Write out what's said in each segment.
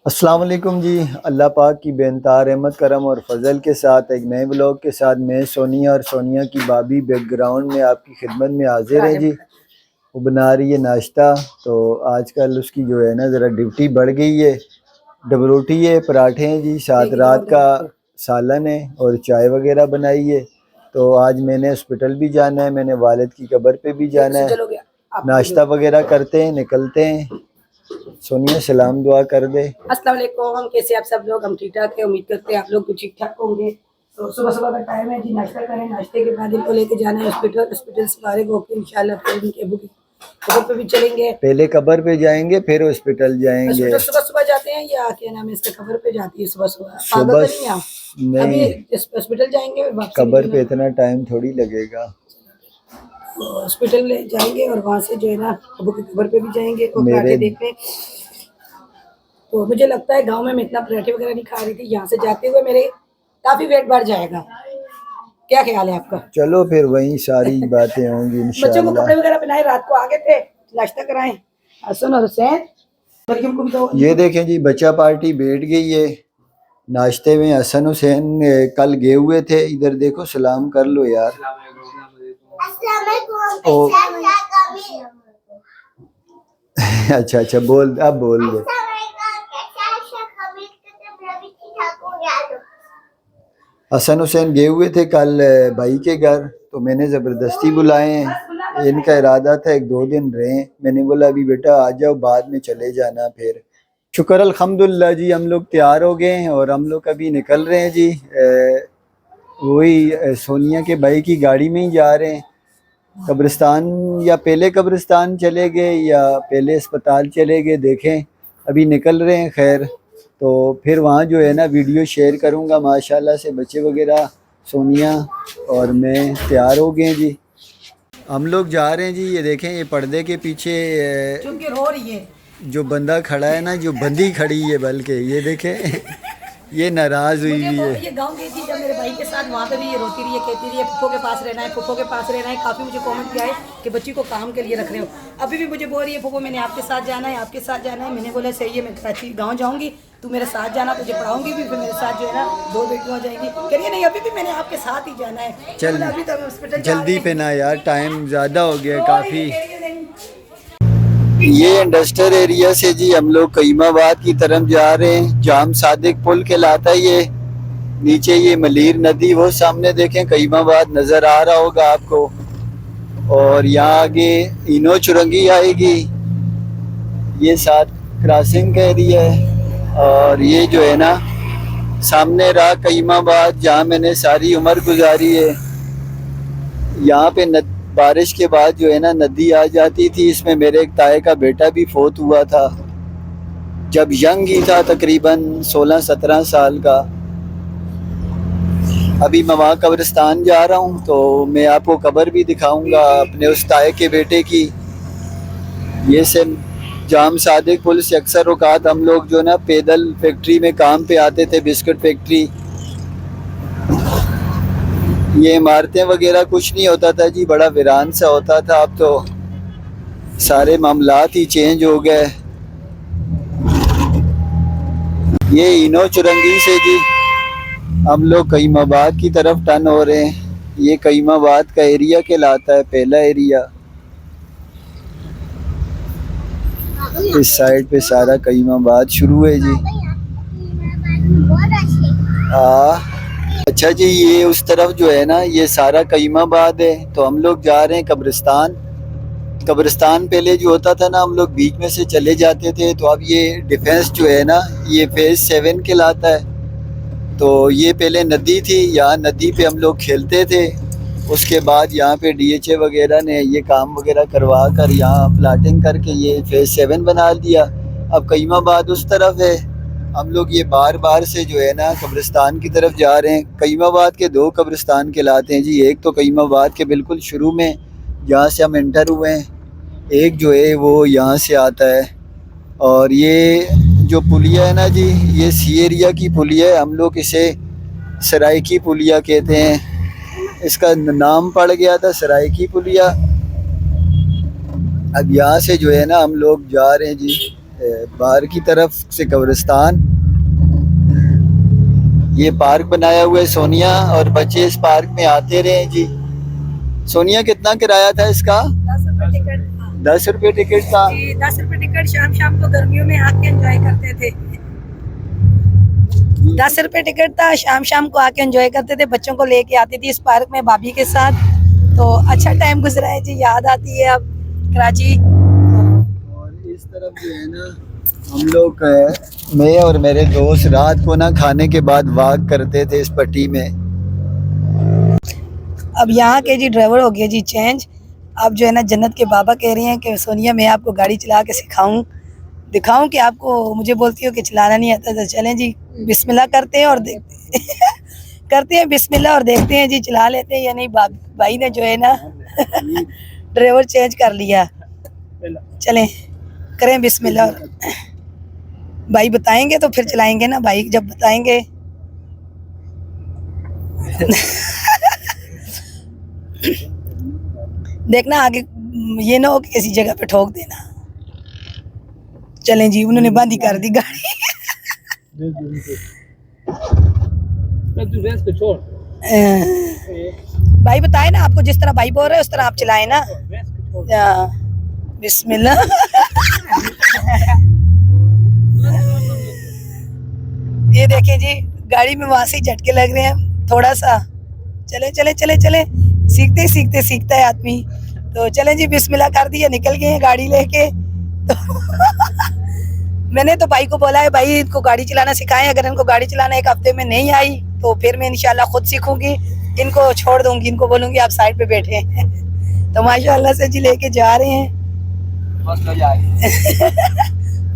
अस्सलाम वालेकुम जी। अल्लाह पाक की बेनता रहमत करम और फजल के साथ एक नए ब्लॉग के साथ मैं सोनिया और सोनिया की भाभी बैकग्राउंड में आपकी खिदमत में हाजिर है जी। वो बना रही है नाश्ता। तो आजकल उसकी जो है ना ज़रा ड्यूटी बढ़ गई है। डबल रोटी है, पराठे हैं जी, साथ रात का सालन है और चाय वगैरह बनाई है। तो आज मैंने हॉस्पिटल भी जाना है, मैंने वालिद की कब्र पे भी जाना है। नाश्ता वगैरह करते हैं, निकलते हैं। सोनिया सलाम दुआ कर दे। अस्सलाम वालेकुम, कैसे आप सब लोग? हम ठीक ठाक है, उम्मीद करते हैं आप लोग भी ठीक ठाक होंगे। तो सुबह सुबह का टाइम है जी, नाश्ता करें। नाश्ते के बाद इनको लेके जाना है हॉस्पिटल। हॉस्पिटल से फारिग होकर इंशाल्लाह फिर इनके अबू की कब्र पे भी चलेंगे। पहले कब्र पे जाएंगे फिर हॉस्पिटल जाएंगे। हॉस्पिटल सुबह सुबह जाते हैं या क्या नाम है इसका, कब्र पे जाती है सुबह सुबह? सुबह अभी हॉस्पिटल जाएंगे, कब्र पे इतना टाइम थोड़ी लगेगा। हॉस्पिटल जाएंगे और वहाँ से जो है ना अबू की कब्र पे भी जाएंगे और पराठे देखने। तो मुझे लगता है गांव में मैं इतना पराठे वगैरह नहीं खा रही थी, यहाँ से जाते हुए मेरे काफी वेट बढ़ जाएगा। क्या ख्याल है आपका? चलो फिर वही सारी बातें होंगी इंशाल्लाह। बच्चों को कपड़े वगैरह पहनाए, रात को आगे थे, नाश्ता कराएं। हसन और हुसैन को भी तो। ये देखें जी, बच्चा पार्टी बैठ गई है नाश्ते में। हसन हुसैन कल गए हुए थे, इधर देखो सलाम कर लो यार। अच्छा अच्छा, बोल, अब बोल दे। हसन हुसैन गए हुए थे कल भाई के घर, तो मैंने ज़बरदस्ती बुलाए हैं। इनका इरादा था 1-2 दिन रहें। मैंने बोला अभी बेटा आ जाओ, बाद में चले जाना फिर। शुक्र अल्हम्दुलिल्लाह जी, हम लोग तैयार हो गए हैं और हम लोग अभी निकल रहे हैं जी। वही सोनिया के भाई की गाड़ी में ही जा रहे हैं कब्रिस्तान। या पहले कब्रिस्तान चले गए या पहले अस्पताल चले गए, देखें अभी निकल रहे हैं। खैर, तो फिर वहाँ जो है ना वीडियो शेयर करूँगा। माशाल्लाह से बच्चे वगैरह, सोनिया और मैं तैयार हो गए जी। हम लोग जा रहे हैं जी। ये देखें, ये पर्दे के पीछे रो रही है जो बंदा खड़ा है ना, जो बंदी खड़ी है बल्कि, ये देखें ये नाराज़ हुई हुई है। ये गांव गई थी जब मेरे भाई के साथ, वहाँ पे भी ये रोती रही है, कहती रही है फुफ्फो के पास रहना है, फुफ्फो के पास रहना है। काफ़ी मुझे कमेंट किया है कि बच्ची को काम के लिए रख रहे हो। अभी भी मुझे बोल रही है फुफ्फो मैंने आपके साथ जाना है, आपके साथ जाना है। मैंने बोला सही है, मैं कराची गाँव जाऊँगी, तू मेरे साथ जाना, तुझे पढ़ाऊंगी भी, फिर मेरे साथ जो है ना 2 बेटियाँ हो जाएंगी। कह रही है नहीं, अभी भी मैंने आपके साथ ही जाना है। चल अभी तो हॉस्पिटल जल्दी पे ना यार, टाइम ज़्यादा हो गया काफ़ी। ये इंडस्ट्रियल एरिया से जी हम लोग कईमाबाद की तरफ जा रहे हैं। जाम सादिक पुल कहलाता है ये। नीचे ये मलीर नदी, वो सामने देखें कईमाबाद नज़र आ रहा होगा आपको। और यहाँ आगे इनो चुरंगी आएगी, ये साथ क्रॉसिंग का एरिया है। और ये जो है ना सामने रहा कईमाबाद, जहाँ मैंने सारी उम्र गुजारी है। यहाँ पे बारिश के बाद जो है ना नदी आ जाती थी। इसमें मेरे एक ताए का बेटा भी फोत हुआ था जब यंग ही था, तकरीबन 16-17 साल का। अभी मैं वहाँ कब्रिस्तान जा रहा हूँ, तो मैं आपको कब्र भी दिखाऊंगा अपने उस ताए के बेटे की। ये से जाम सादिक पुल से अक्सर औकात हम लोग जो ना पैदल फैक्ट्री में काम पे आते थे, बिस्किट फैक्ट्री। ये इमारतें वगैरह कुछ नहीं होता था जी, बड़ा वीरान सा होता था। अब तो सारे मामलात ही चेंज हो गए। ये इनो चुरंगी से जी हम लोग कईमाबाद की तरफ टर्न हो रहे हैं। ये कईमाबाद का एरिया कहलाता है, पहला एरिया। इस साइड पे सारा कईमाबाद शुरू है जी। अच्छा जी, ये उस तरफ जो है ना ये सारा कईमाबाद है। तो हम लोग जा रहे हैं कब्रिस्तान। कब्रिस्तान पहले जो होता था ना, हम लोग बीच में से चले जाते थे। तो अब ये डिफेंस जो है ना, ये फेज 7 कहलाता है। तो ये पहले नदी थी, यहाँ नदी पे हम लोग खेलते थे। उसके बाद यहाँ पे DHA वगैरह ने ये काम वगैरह करवा कर यहाँ प्लाटिंग करके ये फेज 7 बना दिया। अब कईमाबाद उस तरफ है। हम लोग ये बार बार से जो है ना कब्रिस्तान की तरफ जा रहे हैं। कईमाबाद के 2 कब्रिस्तान कहलाते हैं जी। एक तो कईमाबाद के बिल्कुल शुरू में जहाँ से हम एंटर हुए हैं, एक जो है वो यहाँ से आता है। और ये जो पुलिया है ना जी, ये सी एरिया की पुलिया है। हम लोग इसे सराइकी पुलिया कहते हैं। इसका नाम पड़ गया था सराइकी पुलिया। अब यहाँ से जो है ना हम लोग जा रहे हैं जी बाहर की तरफ से कब्रिस्तान, ये पार्क बनाया हुआ है सोनिया, और बच्चे इस पार्क में आते रहे जी। सोनिया कितना किराया था इसका? 10 रुपए टिकट था 10 रुपये टिकट था। जी, 10 रुपए टिकट। शाम शाम को गर्मियों में आके एंजॉय करते थे। 10 रुपए टिकट था, शाम शाम को आके एंजॉय करते थे। बच्चों को लेके आती थी इस पार्क में भाभी के साथ, तो अच्छा टाइम गुजरा है जी। याद आती है अब कराची। और इस तरफ जो है ना, हम लोग मैं और मेरे दोस्त रात को ना खाने के बाद वॉक करते थे इस पट्टी में। अब यहाँ के जी ड्राइवर हो गया जी चेंज। अब जो है ना जन्नत के बाबा कह रहे हैं कि सोनिया मैं आपको गाड़ी चला के सिखाऊं, दिखाऊं कि आपको। मुझे बोलती हो कि चलाना नहीं आता, तो चलें जी बिस्मिल्लाह करते हैं और देखते करते हैं बिस्मिल्लाह और देखते हैं जी चला लेते हैं या नहीं। भाई ने जो है ना ड्राइवर चेंज कर लिया। चलें करें बिस्मिल्लाह। भाई बताएंगे तो फिर चलाएंगे ना, भाई जब बताएंगे। देखना आगे ये ना हो कि किसी जगह पे ठोक देना। चलें जी, उन्होंने बंद ही कर दी गाड़ी। भाई बताए ना आपको, जिस तरह भाई बोल रहे हैं उस तरह आप चलाएं ना। बिस्मिल्लाह। ये देखें जी गाड़ी में वहां से ही झटके लग रहे हैं थोड़ा सा। चले चले चले चले, सीखते सीखते सीखता है आदमी। तो चलें जी बिस्मिल्लाह कर दिया, निकल गए हैं गाड़ी लेके। तो मैंने तो भाई को बोला है भाई इनको गाड़ी चलाना सिखाएं, अगर इनको गाड़ी चलाना एक हफ्ते में नहीं आई तो फिर मैं इंशाल्लाह खुद सीखूंगी, इनको छोड़ दूंगी, इनको बोलूंगी आप साइड पे बैठे हैं। तो माशाल्लाह से जी लेके जा रहे हैं।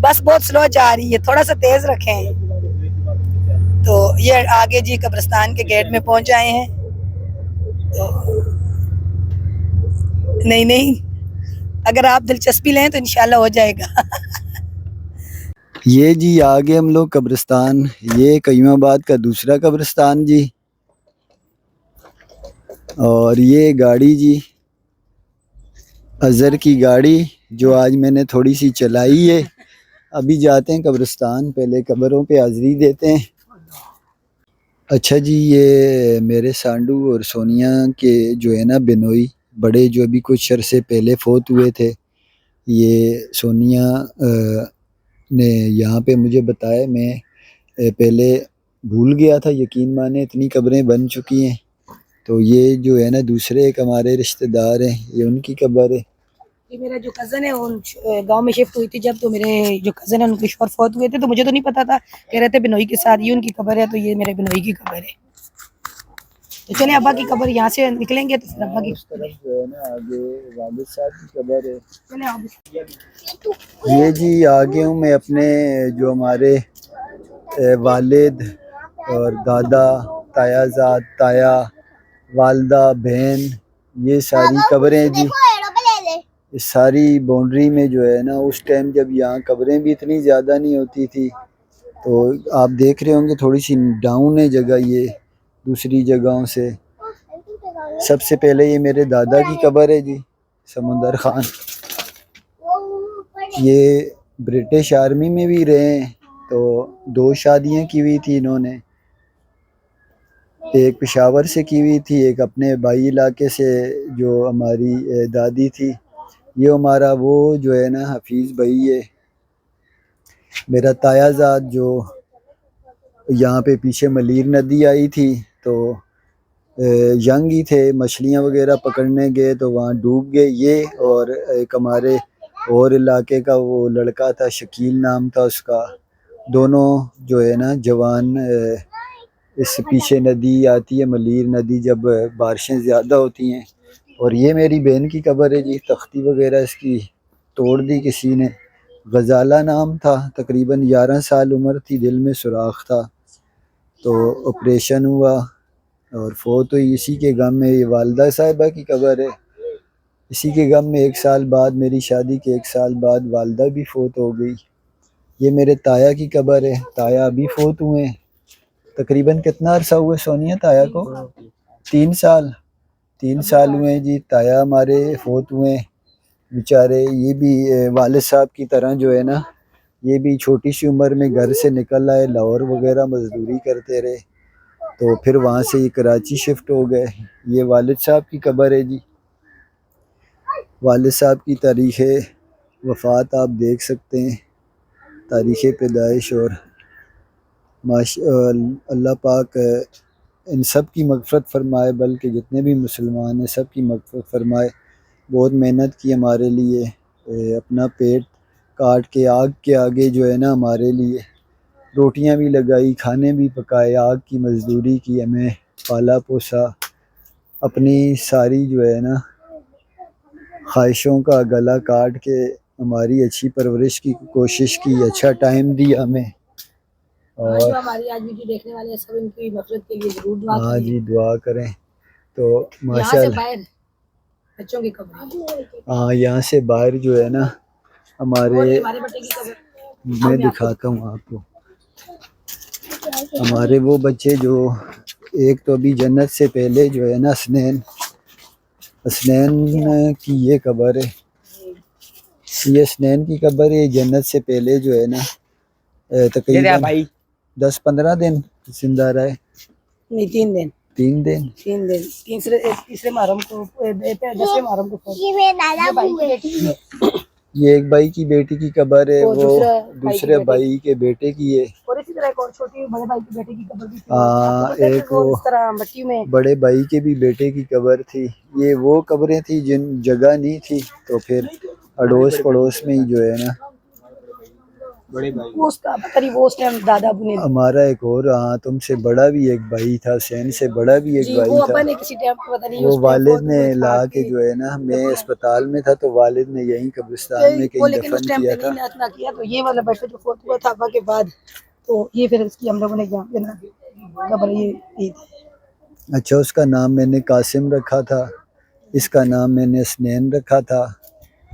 बस बहुत स्लो जा रही है, थोड़ा सा तेज रखें। तो ये आगे जी कब्रिस्तान के गेट में पहुंच आए हैं। तो नहीं नहीं, अगर आप दिलचस्पी लें तो इंशाल्लाह हो जाएगा। ये जी आगे हम लोग कब्रिस्तान, ये कईमाबाद का दूसरा कब्रिस्तान जी। और ये गाड़ी जी अज़हर की गाड़ी, जो आज मैंने थोड़ी सी चलाई है। अभी जाते हैं कब्रिस्तान, पहले कब्रों पे हाज़िरी देते हैं। अच्छा जी, ये मेरे सांडू और सोनिया के जो है ना बिनोई बड़े, जो अभी कुछ अरसे पहले फोत हुए थे। ये सोनिया ने यहाँ पे मुझे बताया, मैं पहले भूल गया था, यकीन माने इतनी कब्रें बन चुकी हैं। तो ये जो है ना दूसरे एक हमारे रिश्तेदार हैं, ये उनकी कब्र है। ये मेरा जो कज़न है उन गांव में शिफ्ट हुई थी जब, तो मेरे जो कज़न है उनके शौहर फौत हुए थे, तो मुझे तो नहीं पता था। कह रहे थे बिनोई के साथ ये उनकी कब्र है, तो ये मेरे बिनोई की कब्र है। तो चले अब्बा की कब्र, यहाँ से निकलेंगे तो फिर अब्बा की उस तरफ जो है ना आगे वालिद साहब की कब्र है। चले आप। ये जी आगे हूँ मैं अपने, जो हमारे वालिद और दादा, तायाजाद, ताया, वालदा, बहन, ये सारी कब्रें जी। इस सारी बाउंड्री में जो है ना, उस टाइम जब यहाँ कब्रें भी इतनी ज़्यादा नहीं होती थी, तो आप देख रहे होंगे थोड़ी सी डाउन है जगह ये दूसरी जगहों से। सबसे पहले ये मेरे दादा की कब्र है जी, समुंदर खान। ये ब्रिटिश आर्मी में भी रहे हैं, तो 2 शादियां की हुई थी इन्होंने। एक पेशावर से की हुई थी, एक अपने भाई इलाके से जो हमारी दादी थी। ये हमारा वो जो है ना हफीज़ भाई है। मेरा तायाजाद जो यहाँ पे पीछे मलीर नदी आई थी, तो यंग ही थे, मछलियाँ वगैरह पकड़ने गए तो वहाँ डूब गए ये। और एक हमारे और इलाके का वो लड़का था, शकील नाम था उसका। दोनों जो है ना जवान, इस पीछे नदी आती है मलीर नदी जब बारिशें ज़्यादा होती हैं। और ये मेरी बहन की कब्र है जी, तख्ती वगैरह इसकी तोड़ दी किसी ने। गजाला नाम था, तकरीबन 11 साल उम्र थी, दिल में सुराख था, तो ऑपरेशन हुआ और फोत हुई। इसी के गम में ये वालदा साहिबा की कब्र है। इसी के गम में 1 साल बाद, मेरी शादी के 1 साल बाद वालदा भी फोत हो गई। ये मेरे ताया की कब्र है, ताया अभी फोत हुए हैं। तकरीबन कितना अरसा हुआ सोनिया ताया को? 3 साल 3 साल हुए जी ताया हमारे फोत हुए बेचारे। ये भी वालिद साहब की तरह जो है ना ये भी छोटी सी उम्र में घर से निकल आए, लाहौर वगैरह मजदूरी करते रहे, तो फिर वहाँ से ये कराची शिफ्ट हो गए। ये वालिद साहब की कब्र है जी। वालिद साहब की तारीख़ वफ़ात आप देख सकते हैं, तारीख़ पैदाइश, और अल्लाह पाक इन सब की मग़फ़रत फ़रमाए, बल्कि जितने भी मुसलमान हैं सब की मग़फ़रत फ़रमाए। बहुत मेहनत की हमारे लिए, अपना पेट काट के आग के आगे जो है ना हमारे लिए रोटियां भी लगाई, खाने भी पकाए, आग की मज़दूरी की, हमें पाला पोसा, अपनी सारी जो है ना ख्वाहिशों का गला काट के हमारी अच्छी परवरिश की कोशिश की, अच्छा टाइम दिया हमें। और जो हमारी आज वीडियो देखने वाले हैं सब इनकी मफरत के लिए जरूर दुआ हाँ करें। जी, दुआ करें। तो यहाँ से माशाल्लाह बाहर बच्चों की कब्र, हाँ, यहाँ से बाहर जो है ना हमारे, हमारे बेटे की कब्र मैं दिखाता हूँ आपको, हमारे वो बच्चे जो एक तो अभी जन्नत से पहले जो है ना हसनैन की ये कब्र है, ये हसनैन की कब्र है। जन्नत से पहले जो है ना तकरीबन 10-15 दिन जिंदा रहे। नहीं 3 दिन 3 दिन तीसरे मुहर्रम को 10वें मुहर्रम को ये एक भाई की बेटी की कब्र है, और वो दूसरे भाई के बेटे की है। और इसी तरह एक और छोटी बड़े भाई की बेटे की कब्र भी थी। हाँ, एक वो इस तरह मट्टी में बड़े भाई के भी बेटे की कब्र थी। ये वो कब्रें थी जिन जगह नहीं थी, तो फिर अड़ोस पड़ोस में ही जो है ना बड़े भाई वो उसका पता नहीं वो उस टाइम दादा अबू ने हमारा एक और, हाँ, तुमसे बड़ा भी एक भाई था, सैन से बड़ा भी एक जी भाई वो था। अपन ने किसी टाइम पता नहीं वो उस टाइम वालिद बहुत ने वो था ला के कि- जो है ना, मैं अस्पताल में था तो वालिद ने यहीं कब्रिस्तान में वो कहीं लेकिन उस दफन टाइम किया पे था। नहीं नाचना किया, तो ये वाला बच्चा जो फोर्थ हुआ था अब्बा के बाद, तो ये फिर इसकी हम लोगों ने यहाँ पे ना कब्र ये अच्छा, उसका नाम मैंने कासिम रखा था, इसका नाम मैंने हसनैन रखा था।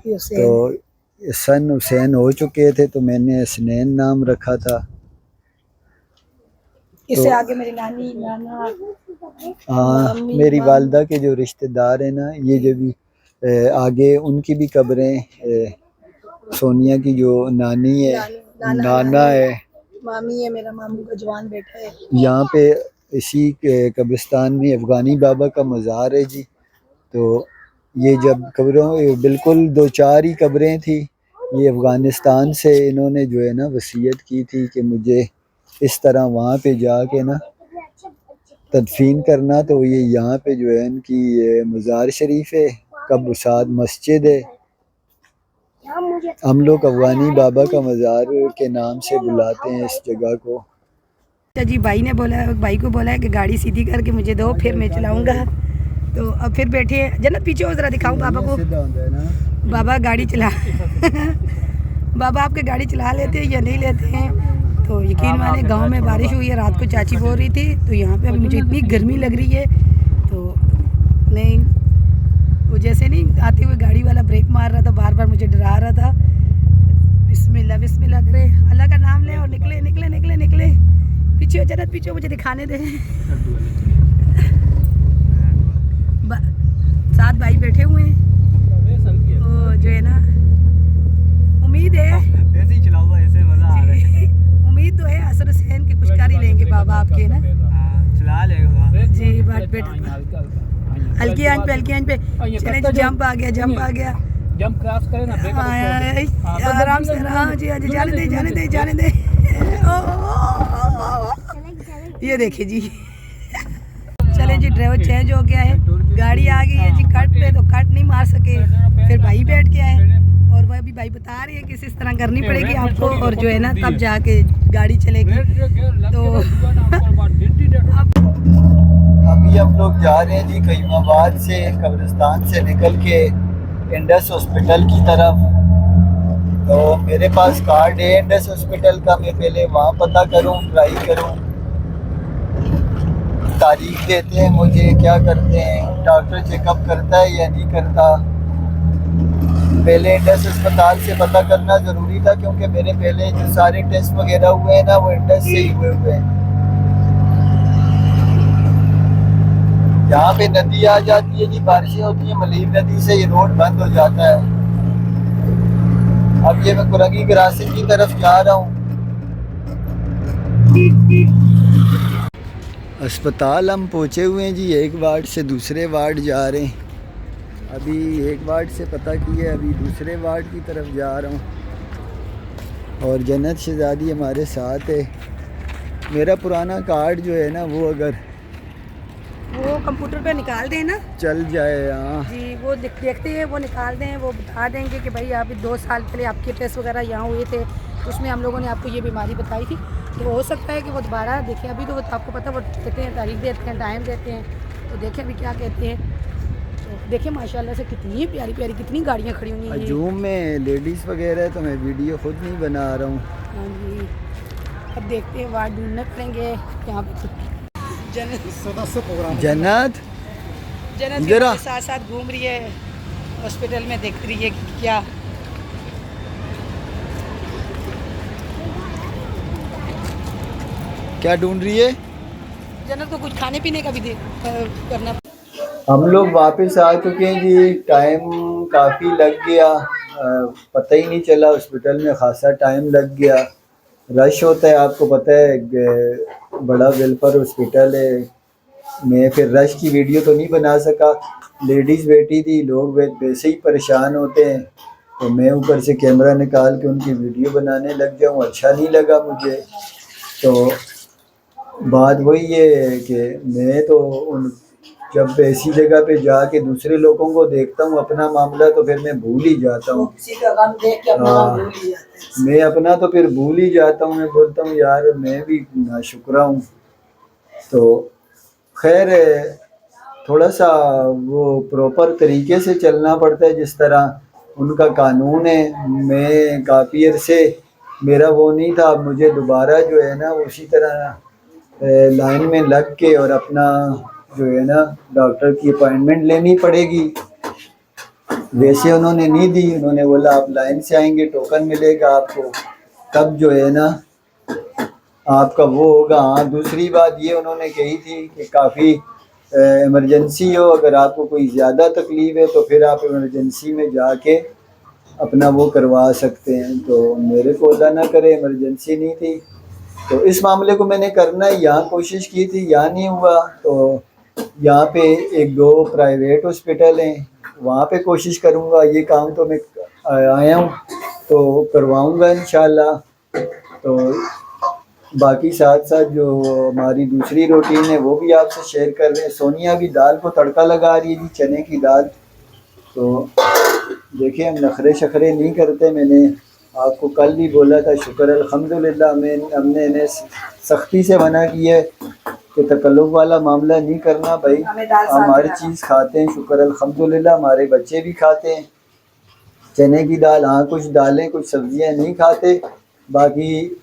तो सन हुसैन हो चुके थे तो मैंने हसनैन नाम रखा था। इससे तो आगे मेरी नानी नाना हाँ, मम्मी मेरी मामी वालदा के जो रिश्तेदार हैं ना, ये जो भी आगे उनकी भी कब्रें, सोनिया की जो नानी है, नाना है, मामी है, मेरा मामू का जवान बेटा है। यहाँ पे इसी कब्रिस्तान में अफ़गानी बाबा का मज़ार है जी। तो ये जब कब्रों बिल्कुल 2-4 ही कब्रें थी, ये अफ़गानिस्तान से इन्होंने जो है ना वसीयत की थी कि मुझे इस तरह वहाँ पे जाके ना तदफीन करना। तो ये यहाँ पे जो है इनकी मज़ार शरीफ है, कब्र साद मस्जिद है। हम लोग अफ़गानी बाबा का मज़ार के नाम से बुलाते हैं इस जगह को। अच्छा जी, भाई ने बोला, भाई को बोला है कि गाड़ी सीधी करके मुझे दो, फिर मैं चलाऊंगा। तो अब फिर बैठे हैं जन्नत, पीछे हो जरा दिखाऊं पापा को। बाबा गाड़ी चला बाबा आपके गाड़ी चला लेते हैं या नहीं लेते हैं? तो यकीन माने गांव में बारिश हुई है, रात को चाची बोल रही थी, तो यहाँ पे अभी मुझे इतनी गर्मी लग रही है, तो नहीं वो जैसे नहीं आते हुए गाड़ी वाला ब्रेक मार रहा था, बार बार मुझे डरा रहा था। बिस्मिल्लाह बिस्मिल्लाह करे, अल्लाह का नाम ले और निकले निकले निकले निकले। पीछे हो जन्नत, पीछे मुझे दिखाने दे। साथ भाई बैठे हुए हैं, तो जो है ना उम्मीद है ऐसे ही चलाऊंगा, ऐसे मजा आ रहा है। उम्मीद तो है हसन हुसैन के कुछ कर ही लेंगे बाबा आपके ना। चला लेगा जी बात बेटा, हल्की आंच पे चले जी, जंप आ गया जंप क्रॉस करे ना, ब्रेक आराम से। हाँ जी, हाँ जी, जाने दे जाने दे जाने दे। ये देखिए जी, चले जी, ड्राइवर चेंज हो गया है, गाड़ी आ गई है जी कट पे, तो कट नहीं मार सके, फिर भाई बैठ के आए, और वह भी भाई बता रही है कि इस तरह करनी पड़ेगी आपको, और जो है ना तब जाके गाड़ी चलेगी। तो अभी हम लोग जा रहे हैं जी कईमाबाद से, कब्रिस्तान से निकल के इंडस हॉस्पिटल की तरफ। तो मेरे पास कार्ड है इंडस हॉस्पिटल का, मैं पहले वहाँ पता करूँ, ट्राई करूँ, तारीख देते हैं मुझे, क्या करते हैं, डॉक्टर चेकअप करता है या नहीं करता। पहले इंडस अस्पताल से पता करना ज़रूरी था, क्योंकि मेरे पहले जो सारे टेस्ट वगैरह हुए हैं ना वो इंडस से ही हुए हैं। यहाँ पे नदी आ जाती है जी, बारिशें होती हैं, मलीर नदी से ये रोड बंद हो जाता है। अब ये मैं कुरंगी क्रॉसिंग की तरफ जा रहा हूँ। अस्पताल हम पहुँचे हुए हैं जी, एक वार्ड से दूसरे वार्ड जा रहे हैं। अभी एक वार्ड से पता किया, अभी दूसरे वार्ड की तरफ जा रहा हूँ। और जन्नत शहज़ादी हमारे साथ है। मेरा पुराना कार्ड जो है ना, वो अगर वो कंप्यूटर पे निकाल दें ना, चल जाए। हाँ जी, वो देखते हैं, वो निकाल दें, वो बता देंगे कि भाई आप 2 साल पहले आपके टेस्ट वगैरह यहाँ हुए थे, उसमें हम लोगों ने आपको ये बीमारी बताई थी। तो हो सकता है कि वो दोबारा देखें। अभी तो आपको पता वो कहते हैं, तारीख देते हैं, टाइम देते हैं, तो देखें अभी क्या कहते हैं। तो देखें माशाल्लाह से कितनी प्यारी प्यारी कितनी गाड़ियाँ खड़ी हुई हैं। हजूम में लेडीज़ वगैरह तो मैं वीडियो खुद नहीं बना रहा हूँ। हाँ जी, अब देखते हैं, वार्ड ढूंढने पड़ेंगे यहाँ पे। जन्नत जन्नत जरा के साथ साथ घूम रही है हॉस्पिटल में, देख रही है कि क्या क्या ढूंढ रही है। जन्नत को कुछ खाने पीने का भी करना। हम लोग वापस आ चुके हैं जी। टाइम काफ़ी लग गया, पता ही नहीं चला। हॉस्पिटल में खासा टाइम लग गया। रश होता है, आपको पता है, बड़ा वेलफेयर हॉस्पिटल है। मैं फिर रश की वीडियो तो नहीं बना सका। लेडीज़ बैठी थी, लोग वैसे ही परेशान होते हैं, तो मैं ऊपर से कैमरा निकाल के उनकी वीडियो बनाने लग जाऊँ, अच्छा नहीं लगा मुझे। तो बात वही है कि मैं तो उन जब ऐसी जगह पे जाके दूसरे लोगों को देखता हूँ अपना मामला, तो फिर मैं भूल ही जाता हूँ। मैं अपना तो फिर भूल ही जाता हूँ। मैं बोलता हूँ यार मैं भी नाशुक्रा हूँ। तो खैर थोड़ा सा वो प्रॉपर तरीके से चलना पड़ता है, जिस तरह उनका कानून है। मैं काफ़ी अरसे मेरा वो नहीं था, मुझे दोबारा जो है ना उसी तरह लाइन में लग के और अपना जो है ना डॉक्टर की अपॉइंटमेंट लेनी पड़ेगी। वैसे उन्होंने नहीं दी, उन्होंने बोला आप लाइन से आएंगे, टोकन मिलेगा आपको, तब जो है ना आपका वो होगा। हाँ, दूसरी बात ये उन्होंने कही थी कि काफ़ी इमरजेंसी हो, अगर आपको कोई ज़्यादा तकलीफ़ है तो फिर आप इमरजेंसी में जाके अपना वो करवा सकते हैं। तो मेरे को अल्लाह ना करे इमरजेंसी नहीं थी, तो इस मामले को मैंने करना यहाँ कोशिश की थी, यहाँ नहीं हुआ। तो यहाँ पे 1-2 प्राइवेट हॉस्पिटल हैं, वहाँ पे कोशिश करूँगा। ये काम तो मैं आया हूँ तो करवाऊँगा इंशाल्लाह। तो बाकी साथ साथ जो हमारी दूसरी रूटीन है वो भी आपसे शेयर कर रहे हैं। सोनिया भी दाल को तड़का लगा रही है जी, चने की दाल। तो देखिए हम नखरे शखरे नहीं करते। मैंने आपको कल भी बोला था, शुक्र अल्हम्दुलिल्लाह हमने इन्हें सख्ती से मना किया है कि तकल्लुफ़ वाला मामला नहीं करना भाई। हम हर चीज़ खाते हैं, शुक्र अल्हम्दुलिल्लाह, हमारे बच्चे भी खाते हैं चने की दाल। हाँ, कुछ दालें कुछ सब्जियां नहीं खाते, बाकी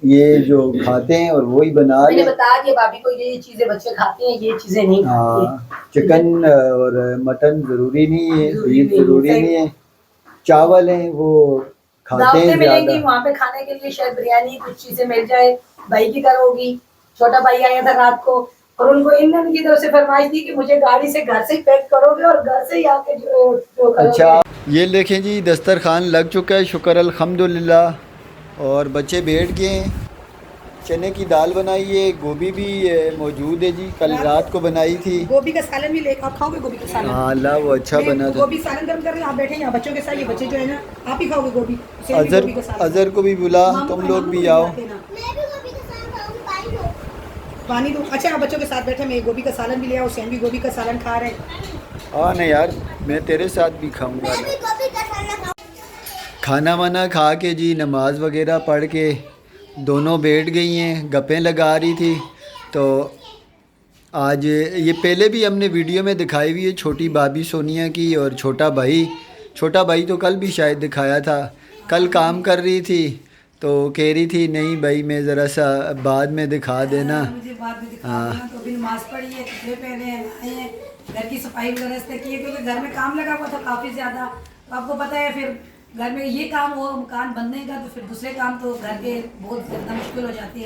ये जो खाते हैं और वही बना मैंने बता दिया भाभी को, ये चीजें बच्चे खाते हैं, ये चीजें नहीं खाते। हाँ, चिकन और मटन ज़रूरी नहीं है, बीफ ज़रूरी नहीं है, चावल हैं वो खाते हैं ज़्यादा। वहाँ पे खाने के लिए शायद बिरयानी कुछ चीजें मिल जाए। भाई की तरह होगी, छोटा भाई आया था रात को और उनको इनकी तरफ से फरमाइश थी कि मुझे गाड़ी से घर से ही पैक करोगे और घर से ही आके जो अच्छा, ये देखें जी दस्तरखान लग चुका है, शुक्र अल्हम्दुलिल्लाह। और बच्चे बैठ गए हैं। चने की दाल बनाई है, गोभी भी मौजूद है जी, कल रात को बनाई थी। गोभी का सालन भी लेकर आप खाओगे? गोभी का सालन, हाँ अल्लाह वो अच्छा बना था। गोभी सालन गर्म कर रहे हैं, आप बैठे यहाँ बच्चों के साथ, ये बच्चे जो है ना आप ही खाओगे गोभी। अजहर को भी बुला, तुम लोग भी आओ। पानी दो। अच्छा, आप बच्चों के साथ बैठे, मैं गोभी का सालन भी ले आओ, सेम भी गोभी का सालन खा रहे हैं। हाँ नहीं यार, मैं तेरे साथ भी खाऊंगा। खाना वाना खा के जी नमाज वगैरह पढ़ के दोनों बैठ गई हैं, गप्पें लगा रही थी। तो आज ये पहले भी हमने वीडियो में दिखाई हुई है, छोटी भाभी सोनिया की और छोटा भाई तो कल भी शायद दिखाया था। कल काम कर रही थी तो कह रही थी नहीं भाई मैं ज़रा सा बाद में दिखा देना। मुझे बाद में दिखा देना। तो अभी नमाज पढ़ी है, कपड़े पहने हैं, आए हैं, घर की सफाई वगैरह की है, क्योंकि घर में काम लगा हुआ था काफ़ी ज़्यादा। तो आपको पता है फिर घर में ये काम वो मकान बनने का, तो फिर दूसरे काम तो घर के बहुत ज़्यादा मुश्किल हो जाती है।